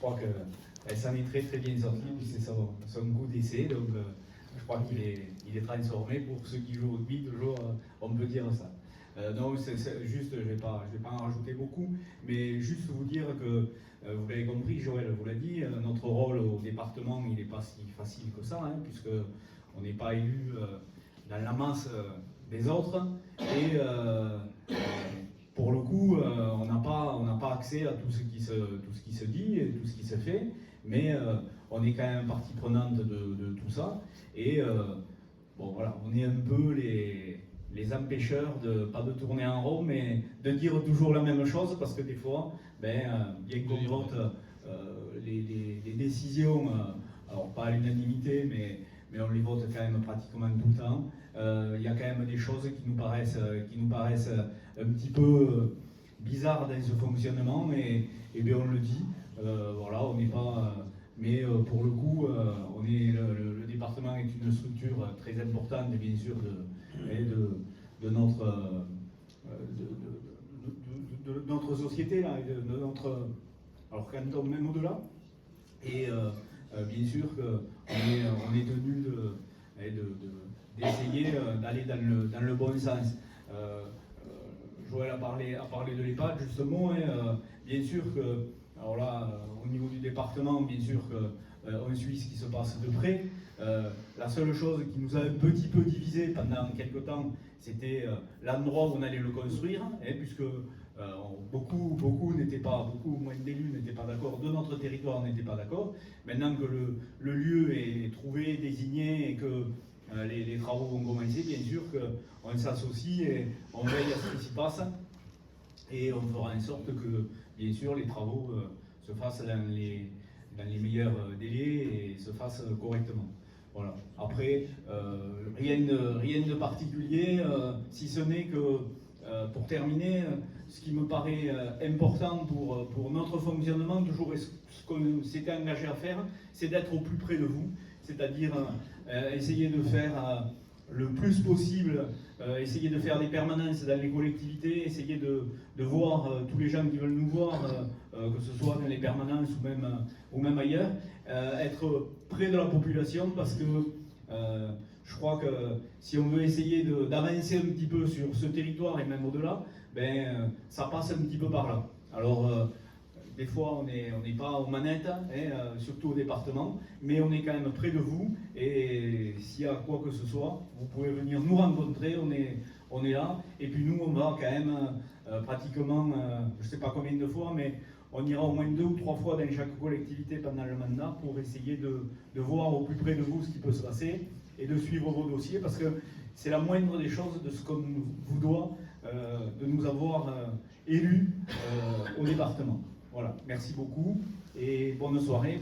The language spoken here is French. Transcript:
crois qu'elle s'en est très très bien sortie, puis c'est son coup d'essai, donc je crois qu'il est transformé. Pour ceux qui jouent au rugby, toujours on peut dire ça. Non, c'est juste, je vais pas en rajouter beaucoup, mais juste vous dire que, vous l'avez compris, Joël vous l'a dit, notre rôle au département, il n'est pas si facile que ça, hein, puisque on n'est pas élu dans la masse des autres, et pour le coup, on n'a pas accès à tout ce qui se dit et tout ce qui se fait, mais on est quand même partie prenante de tout ça, et bon voilà, on est un peu les empêcheurs pas de tourner en rond, mais de dire toujours la même chose, parce que des fois, bien qu'on vote les décisions, alors pas à l'unanimité, mais on les vote quand même pratiquement tout le temps, il y a quand même des choses qui nous paraissent un petit peu bizarres dans ce fonctionnement, et bien on le dit, voilà, on n'est pas... mais pour le coup, le département est une structure très importante, bien sûr, de notre société, là, de notre, alors canton même au-delà. Et bien sûr qu'on est tenu d'essayer d'aller dans le bon sens. Joël a parlé de l'EHPAD justement, et bien sûr que, alors là, au niveau du département, bien sûr qu'on suit ce qui se passe de près. La seule chose qui nous a un petit peu divisé pendant quelques temps, c'était l'endroit où on allait le construire, hein, puisque beaucoup moins d'élus n'étaient pas d'accord, de notre territoire n'étaient pas d'accord. Maintenant que le lieu est trouvé, désigné, et que les travaux vont commencer, bien sûr qu'on s'associe et on veille à ce qui s'y passe, et on fera en sorte que, bien sûr, les travaux se fassent dans les meilleurs délais et se fassent correctement. Voilà. Après, rien de particulier, si ce n'est que, pour terminer, ce qui me paraît important pour notre fonctionnement, toujours ce qu'on s'était engagé à faire, c'est d'être au plus près de vous, c'est-à-dire essayer de faire le plus possible, essayer de faire des permanences dans les collectivités, essayer de voir tous les gens qui veulent nous voir, que ce soit dans les permanences ou même ailleurs, être près de la population, parce que je crois que si on veut essayer d'avancer un petit peu sur ce territoire et même au-delà, ça passe un petit peu par là. Alors, des fois, on n'est pas aux manettes, hein, surtout au département, mais on est quand même près de vous, et s'il y a quoi que ce soit, vous pouvez venir nous rencontrer, on est là, et puis nous, on va quand même pratiquement, je ne sais pas combien de fois, mais on ira au moins 2 ou 3 fois dans chaque collectivité pendant le mandat pour essayer de voir au plus près de vous ce qui peut se passer et de suivre vos dossiers, parce que c'est la moindre des choses de ce qu'on vous doit, de nous avoir élus au département. Voilà, merci beaucoup et bonne soirée.